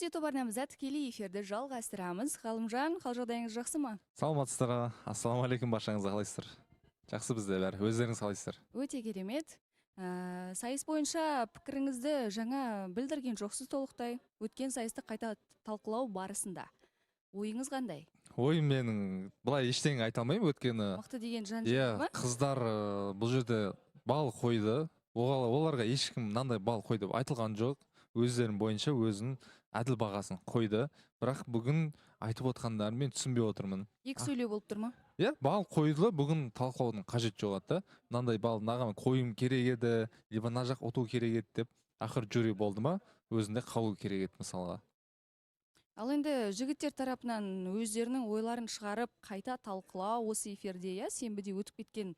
YouTube арнамызда тікелей эфирді жалғастырамыз. Ғалымжан, қал жағдайыңыз жақсы ма? Саламатсыздар. Ассалаумағалейкум, баршаңыз қалайсыздар? Жақсы бізде бәрі. Өздеріңіз қалайсыздар? Өте керемет. Сайыс бойынша пікіріңізді жаңа білдірген жоқсыз толықтай. Өткен сайысты қайта талқылау барысында. Ойыңыз қандай? Ойым менің былай ештеңе айта алмаймын, өткені. Мықты деген жан жағы ма? Қыздар бұл жерде бал қойды. Оларға ешкім мынандай бал қойды деп айтылған жоқ. Өздерінің бойынша өзінің әділ бағасын қойды. Бірақ бүгін айтып отқандарын мен түсінбей отырмын. Екі сөйлеу болып тұр ма? Бал қойылды, бүгін талқылаудың қажет жоқ еді. Мынандай бал мынаған қойым керек еді, либо мына жақ ұту керек еді деп, ақыр жюри болды ма, өзінде қалу керек еді мысалға. Ал енді жігіттер тарапынан өздерінің ойларын шығарып, қайта талқылау осы эфирде, сенбіде өтіп кеткен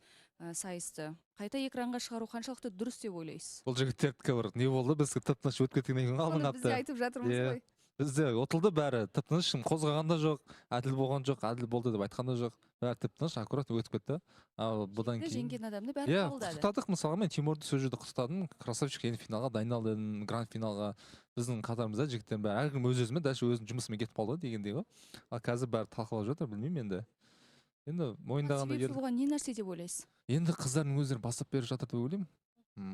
сайысты қайта экранға шығару қаншалықты дұрыс деп ойлайсыз? Бұл жігіттердікі бір не болды, бізді тып-тыныш өтіп кеткеннен кейін қалдың Оны бізде айтып жатырмыз ғой. Бізде ұтылды бәрі тып-тыныш, қозғаған да жоқ, әділ болған жоқ, әділ болды деп айтқан да жоқ. Бәрі тып-тыныш, аккуратно өтіп кетті. Ал бұдан кейін жеңген адамды бәрі қабылдады. құттықтадық, мысалға мен Тимурды сол жерде құттықтадым. Красавчик, енді финалға дайындалды, гранд финалға. Біздің қатарымызда жігіттер бәрі әркім өз-өзімен дәл өзінің жұмысымен кетіп қалды дегендей ғой. Ал қазір бәрі талқылап жатыр, білмеймін енді. Енді мойындағанда себеп болған не нәрсе деп ойлайсыз? Енді қыздардың өздері бастап беріп жатыр деп ойлаймын.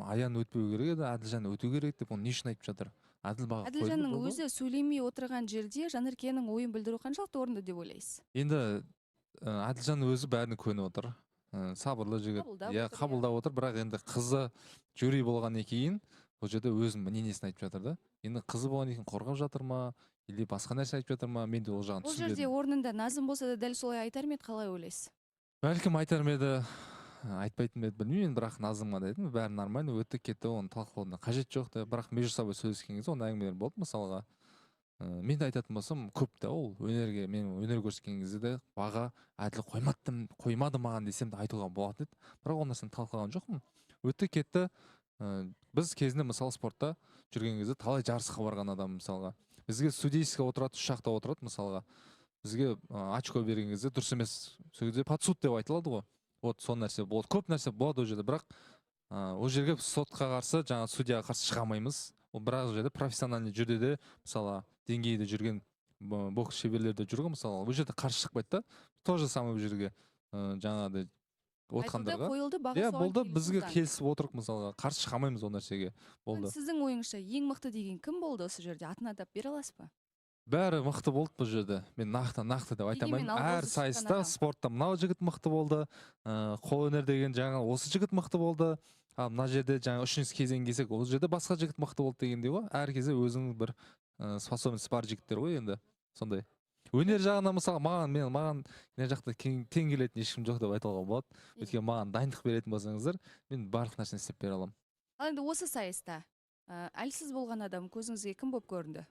Аян өтпеу керек еді, Әділжан өту керек деп, оны не үшін айтып жатыр? Әділжанның өзі сөйлемей отырған жерде Жанеркенің ойын білдіру қаншалықты орынды деп ойлайсыз? Енді Әділжан өзі бәріне көніп отыр. Сабырлы жігіт. Қабылдап отыр, бірақ енді қызы жюри болғаннан кейін бұл жерде өзінің мнениесін айтып жатыр да. Енді қызы болғаннан кейін қорғап жатыр ма, или басқа нәрсе айтып жатыр ма? Мен де ол жағын түсінбедім. Бұл жерде орнында Назым болса да дәл солай айтар ма еді, қалай ойлайсыз? Бәлкім айтар ма еді, айтпайтын еді, білмеймін, бірақ Назымға да айттым, бәрі нормально, өтті кетті, оны талқылаудың қажет жоқ та. Бірақ между собой сөйлескен кезде ондай әңгімелер болды, мысалға. Мен де айтатын болсам, көп та ол өнерге, мен өнер көрсеткен кезде де баға әділ қоймады маған десем де айтуға болады еді. Бірақ ол нәрсені талқылаған жоқпын. Өтті кетті. Біз кезінде мысалы спортта жүрген кезде талай жарысқа барған адам мысалға. Бізге судейская отырады, үш жақта отырады мысалға. Бізге очко берген кезде дұрыс емес, сол кезде подсуд деп айтылады ғой. Вот сол нәрсе болады, көп нәрсе болады ол жерде, бірақ ол жерге сотқа қарсы, жаңа судьяға қарсы шыға алмаймыз. Ол бірақ жерде профессиональный жүрде де, мысалы деңгейде жүрген бокс шеберлерде жүрген, мысалы ол жерде қарсы шықпайды да. То же самое бұл жерге жаңағыдай отқандарға. Болды, бізге келісіп отырық, мысалға қарсы шыға алмаймыз ол нәрсеге. Болды. Сіздің ойыңызша ең мықты деген кім болды осы жерде? Атын атап бере аласыз ба? Бәрі мықты болды бұл жерде. Мен нақты деп айта алмаймын. Әр сайыста спортта мынау жігіт мықты болды, қол өнер деген жаңа осы жігіт мықты болды. Ал мына жерде жаңа үшінші кезең келсек, ол жерде басқа жігіт мықты болды дегендей ғой. Әр кезде өзінің бір способность бар жігіттер ғой енді. Сондай. Өнер жағынан мысалы маған мына жақта тең келетін ешкім жоқ деп айтуға болады. Өйткені маған дайындық беретін болсаңыздар, мен барлық нәрсені істеп бере аламын. Ал енді осы сайыста әлсіз болған адам көзіңізге кім болып көрінді?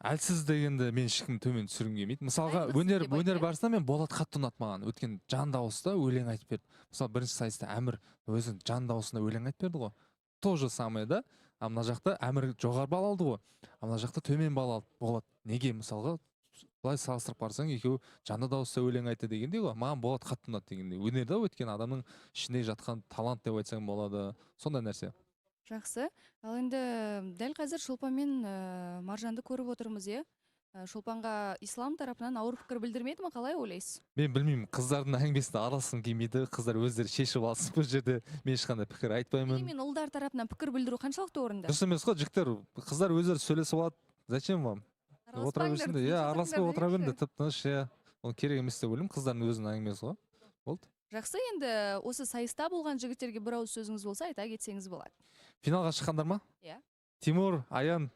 Әлсіз дегенде мен ешкім төмен түсіргім келмейді. Мысалға өнер барысында мен Болат қатты ұнады маған. Өткен жан дауыста өлең айтып берді. Мысалы бірінші сайыста Әмір өзінің жан дауысында өлең айтып берді ғой. То же самое да. А мына жақта Әмір жоғары бал алды ғой. А мына жақта төмен бал алды Болат. Неге мысалға былай салыстырып қарасаң, екеуі жанды дауыста өлең айтты дегендей ғой. Маған Болат қатты ұнады дегендей. Өнерде өткен адамның ішінде жатқан талант деп айтсаң болады. Сондай нәрсе. Жақсы. Ал енді дәл қазір Шолпан мен Маржанды көріп отырмыз, Шолпанға ислам тарапынан ауыр пікір білдірмеді ме, қалай ойлайсыз? Мен білмеймін, қыздардың әңгімесіне араласқым келмейді. Қыздар өздері шешіп алсын, бұл жерде мен ешқандай пікір айтпаймын. Мен ұлдар тарапынан пікір білдіру қаншалықты орынды? Дұрыс емес қой, жігіттер, қыздар өздері сөйлесіп алады. Зачем вам? Отыра берсін де, араласпай отыра беріңдер, тып-тыныш, ол керек емес деп ойлаймын, қыздардың өзінің әңгімесі ғой. Болды. Жақсы, енді осы сайыста болған жігіттерге бір ауыз сөзіңіз болса, айта кетсеңіз болады. Финалға шыққандар ма? Тимур, Аян,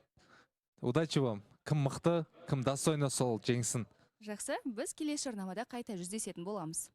удачи вам. Кім мықты, кім достойны, сол жеңсін. Жақсы, біз келесі жарнамада қайта жүздесетін боламыз.